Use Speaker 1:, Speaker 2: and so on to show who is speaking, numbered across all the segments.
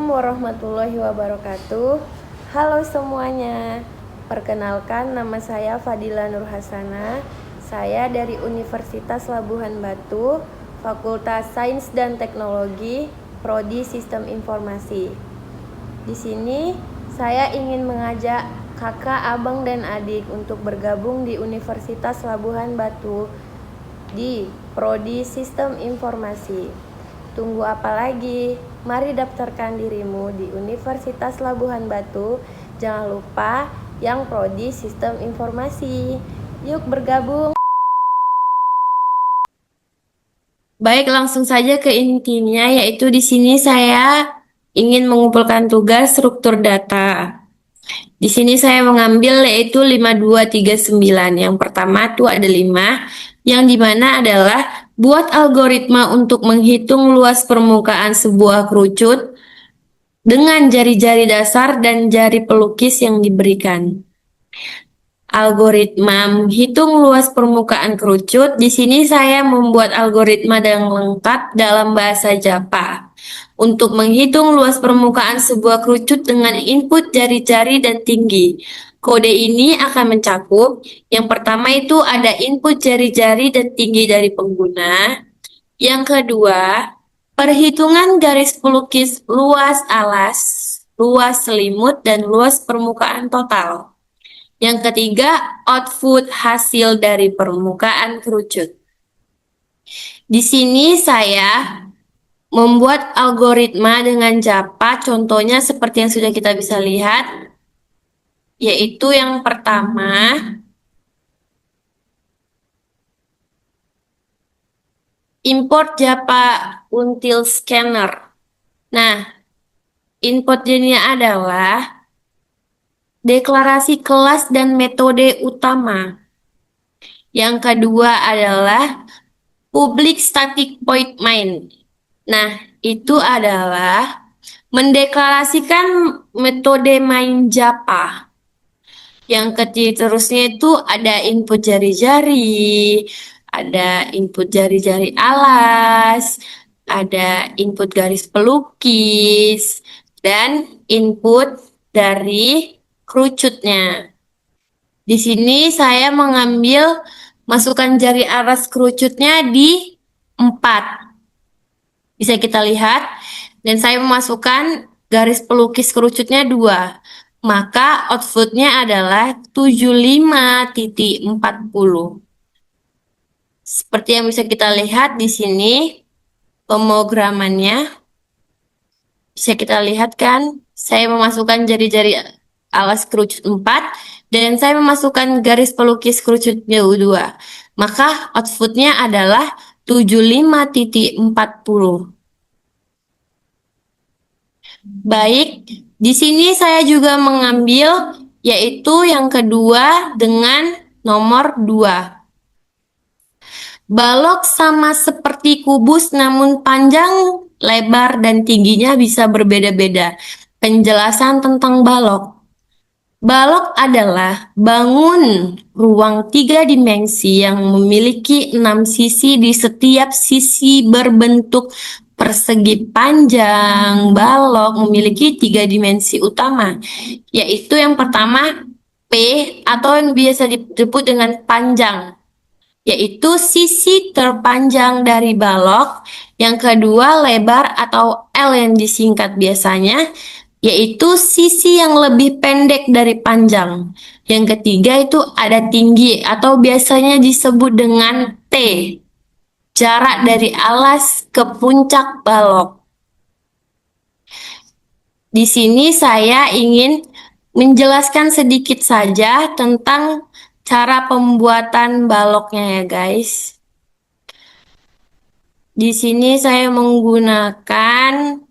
Speaker 1: Assalamualaikum warahmatullahi wabarakatuh. Halo semuanya. Perkenalkan, nama saya Fadila Nur Hasana. Saya dari Universitas Labuhan Batu, Fakultas Sains dan Teknologi, Prodi Sistem Informasi. Di sini saya ingin mengajak kakak, abang, dan adik untuk bergabung di Universitas Labuhan Batu di Prodi Sistem Informasi. Tunggu apa lagi? Mari daftarkan dirimu di Universitas Labuhan Batu. Jangan lupa yang Prodi Sistem Informasi. Yuk bergabung. Baik, langsung saja ke intinya, yaitu di sini saya ingin mengumpulkan tugas struktur data. Di sini saya mengambil yaitu 5239. Yang pertama tuh ada 5, yang dimana adalah buat algoritma untuk menghitung luas permukaan sebuah kerucut dengan jari-jari dasar dan jari pelukis yang diberikan. Algoritma menghitung luas permukaan kerucut. Di sini saya membuat algoritma yang lengkap dalam bahasa Java untuk menghitung luas permukaan sebuah kerucut dengan input jari-jari dan tinggi. Kode ini akan mencakup yang pertama itu ada input jari-jari dan tinggi dari pengguna. Yang kedua, perhitungan garis pelukis luas alas, luas selimut, dan luas permukaan total. Yang ketiga, output hasil dari permukaan kerucut. Di sini saya membuat algoritma dengan Java, contohnya seperti yang sudah kita bisa lihat, yaitu yang pertama, import Java Until Scanner. Nah, inputnya adalah deklarasi kelas dan metode utama. Yang kedua adalah public static void main. Nah, itu adalah mendeklarasikan metode main Java. Yang ketiga terusnya itu ada input jari-jari, ada input jari-jari alas, ada input garis pelukis, dan input dari kerucutnya. Di sini saya mengambil masukkan jari alas kerucutnya di 4. Bisa kita lihat. Dan saya memasukkan garis pelukis kerucutnya 2. Maka outputnya adalah 75.40. Seperti yang bisa kita lihat di sini pemrogramannya. Bisa kita lihat kan, saya memasukkan jari-jari alas kerucut 4 dan saya memasukkan garis pelukis kerucutnya 2. Maka outputnya adalah 75.40. Baik, di sini saya juga mengambil yaitu yang kedua dengan nomor 2. Balok sama seperti kubus namun panjang, lebar, dan tingginya bisa berbeda-beda. Penjelasan tentang balok. Balok adalah bangun ruang 3 dimensi yang memiliki 6 sisi di setiap sisi berbentuk persegi panjang. Balok memiliki 3 dimensi utama, yaitu yang pertama P atau yang biasa disebut dengan panjang, yaitu sisi terpanjang dari balok. Yang kedua lebar atau L yang disingkat biasanya, yaitu sisi yang lebih pendek dari panjang. Yang ketiga itu ada tinggi atau biasanya disebut dengan T, jarak dari alas ke puncak balok. Di sini saya ingin menjelaskan sedikit saja tentang cara pembuatan baloknya ya guys. Di sini saya menggunakan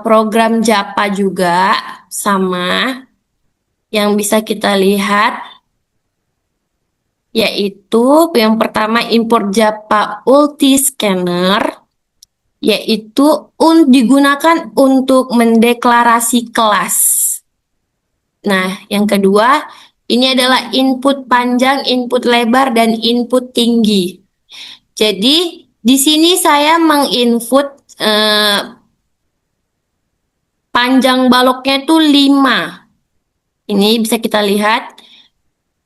Speaker 1: program Java juga sama yang bisa kita lihat, yaitu yang pertama import Java Ulti Scanner, yaitu digunakan untuk mendeklarasi kelas. Nah, yang kedua ini adalah input panjang, input lebar, dan input tinggi. Jadi di sini saya menginput panjang baloknya itu 5. Ini bisa kita lihat.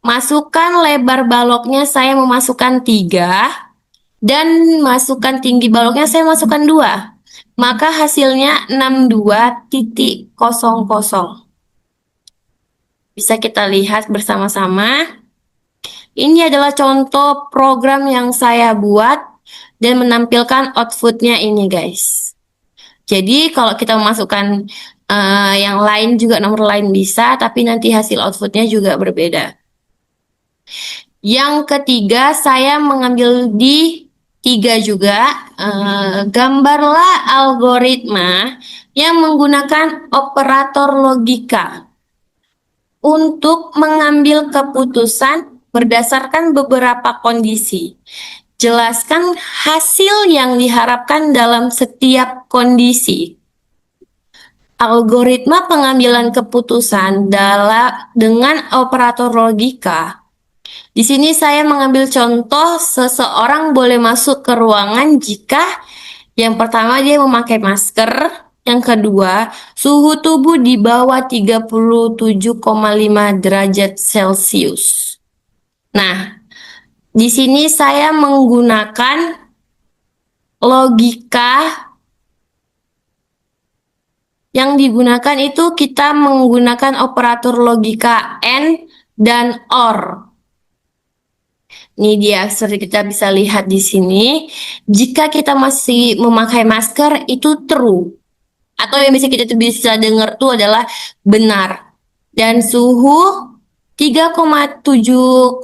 Speaker 1: Masukkan lebar baloknya saya memasukkan 3. Dan masukkan tinggi baloknya saya masukkan 2. Maka hasilnya 62,00. Bisa kita lihat bersama-sama. Ini adalah contoh program yang saya buat dan menampilkan outputnya ini guys. Jadi kalau kita memasukkan yang lain juga nomor lain bisa, tapi nanti hasil outputnya juga berbeda. Yang ketiga saya mengambil di 3 juga. Gambarlah algoritma yang menggunakan operator logika untuk mengambil keputusan berdasarkan beberapa kondisi. Jelaskan hasil yang diharapkan dalam setiap kondisi. Algoritma pengambilan keputusan dengan operator logika. Di sini saya mengambil contoh seseorang boleh masuk ke ruangan jika yang pertama dia memakai masker, yang kedua suhu tubuh di bawah 37,5 derajat Celcius. Nah, di sini saya menggunakan logika yang digunakan itu kita menggunakan operator logika AND dan OR. Ini dia, seperti kita bisa lihat di sini. Jika kita masih memakai masker, itu true. Atau yang kita bisa dengar itu adalah benar. Dan suhu 3,7,5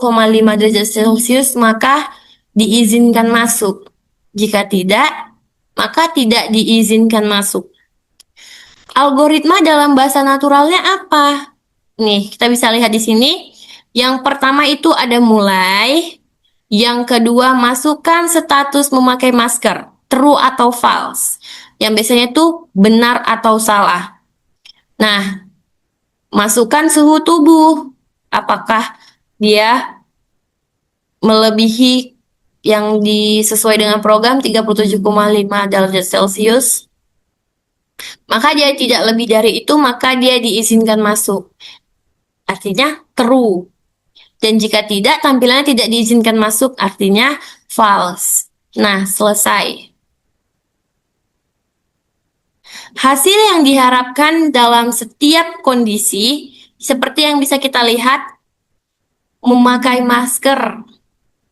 Speaker 1: derajat Celcius, maka diizinkan masuk. Jika tidak, maka tidak diizinkan masuk. Algoritma dalam bahasa naturalnya apa? Nih, kita bisa lihat di sini. Yang pertama itu ada mulai. Yang kedua, masukkan status memakai masker, true atau false. Yang biasanya itu benar atau salah. Nah, masukkan suhu tubuh. Apakah dia melebihi yang sesuai dengan program 37,5 derajat Celcius? Maka dia tidak lebih dari itu, maka dia diizinkan masuk. Artinya true. Dan jika tidak, tampilannya tidak diizinkan masuk, artinya false. Nah, selesai. Hasil yang diharapkan dalam setiap kondisi, seperti yang bisa kita lihat, memakai masker.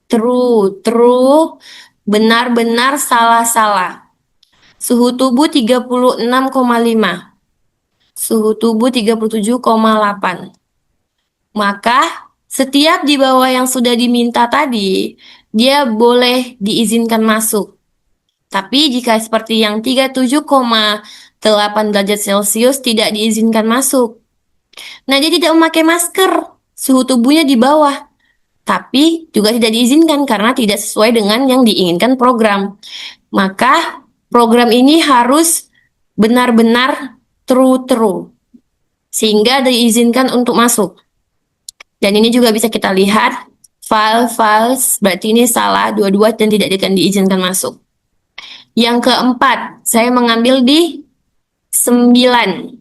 Speaker 1: True, true, benar-benar salah-salah. Suhu tubuh 36,5. Suhu tubuh 37,8. Maka setiap di bawah yang sudah diminta tadi, dia boleh diizinkan masuk. Tapi jika seperti yang 37,8 derajat Celcius tidak diizinkan masuk. Nah, dia tidak memakai masker, suhu tubuhnya di bawah. Tapi juga tidak diizinkan karena tidak sesuai dengan yang diinginkan program. Maka program ini harus benar-benar true-true. Sehingga diizinkan untuk masuk. Dan ini juga bisa kita lihat, false, berarti ini salah, dua-dua dan tidak akan diizinkan masuk. Yang keempat, saya mengambil di 9.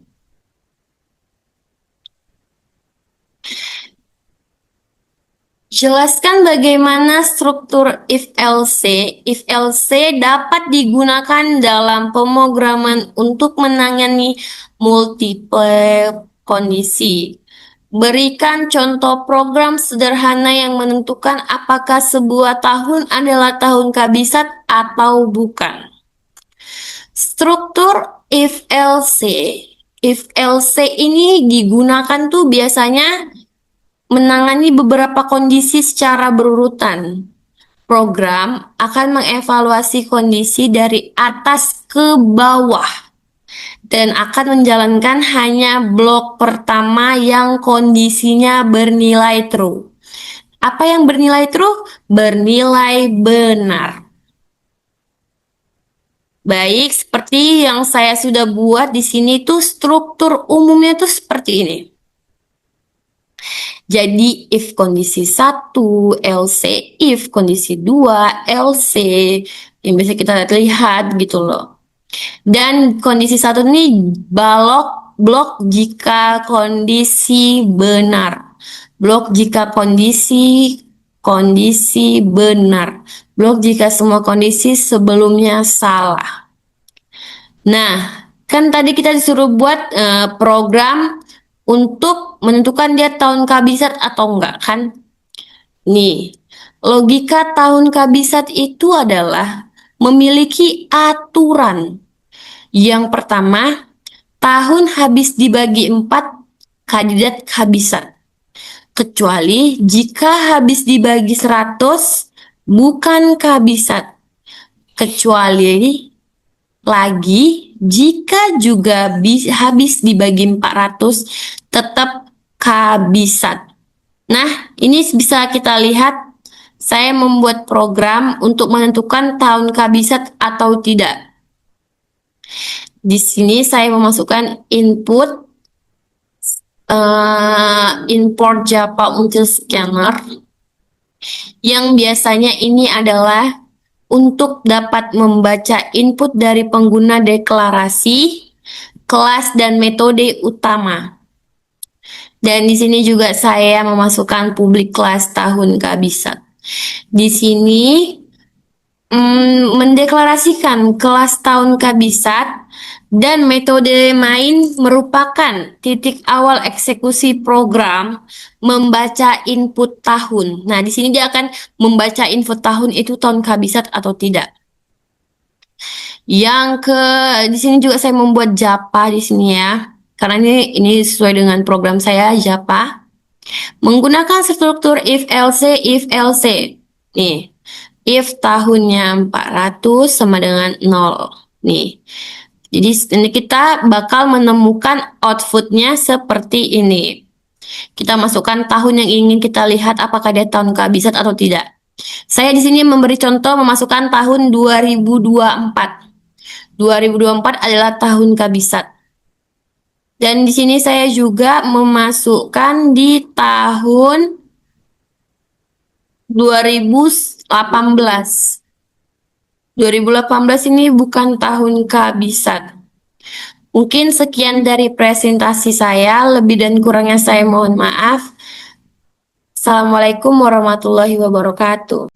Speaker 1: Jelaskan bagaimana struktur if-else. If-else dapat digunakan dalam pemrograman untuk menangani multiple kondisi. Berikan contoh program sederhana yang menentukan apakah sebuah tahun adalah tahun kabisat atau bukan. Struktur if-else. If-else ini digunakan tuh biasanya menangani beberapa kondisi secara berurutan. Program akan mengevaluasi kondisi dari atas ke bawah dan akan menjalankan hanya blok pertama yang kondisinya bernilai true. Apa yang bernilai true? Bernilai benar. Baik, seperti yang saya sudah buat di sini tuh struktur umumnya tuh seperti ini. Jadi if kondisi 1 else, if kondisi 2 else, yang bisa kita lihat gitu loh. Dan kondisi satu ini blok jika kondisi benar. Blok jika kondisi benar. Blok jika semua kondisi sebelumnya salah. Nah, kan tadi kita disuruh buat program untuk menentukan dia tahun kabisat atau enggak kan? Nih, logika tahun kabisat itu adalah memiliki aturan. Yang pertama, tahun habis dibagi 4 kandidat kabisat. Kecuali jika habis dibagi 100 bukan kabisat. Kecuali lagi jika juga habis dibagi 400 tetap kabisat. Nah, ini bisa kita lihat saya membuat program untuk menentukan tahun kabisat atau tidak. Di sini saya memasukkan import Java Util Scanner yang biasanya ini adalah untuk dapat membaca input dari pengguna deklarasi, kelas, dan metode utama. Dan di sini juga saya memasukkan public class tahun kabisat. Di sini mendeklarasikan kelas tahun kabisat dan metode main merupakan titik awal eksekusi program membaca input tahun. Nah, di sini dia akan membaca input tahun itu tahun kabisat atau tidak. Di sini juga saya membuat Japa di sini ya. Karena ini sesuai dengan program saya Japa. Menggunakan struktur if else. Nih, if tahunnya 400 sama dengan 0. Nih. Jadi ini kita bakal menemukan outputnya seperti ini. Kita masukkan tahun yang ingin kita lihat apakah dia tahun kabisat atau tidak. Saya di sini memberi contoh memasukkan tahun 2024. 2024 adalah tahun kabisat. Dan di sini saya juga memasukkan di tahun 2018. 2018 ini bukan tahun kabisat. Mungkin sekian dari presentasi saya, lebih dan kurangnya saya mohon maaf. Assalamualaikum warahmatullahi wabarakatuh.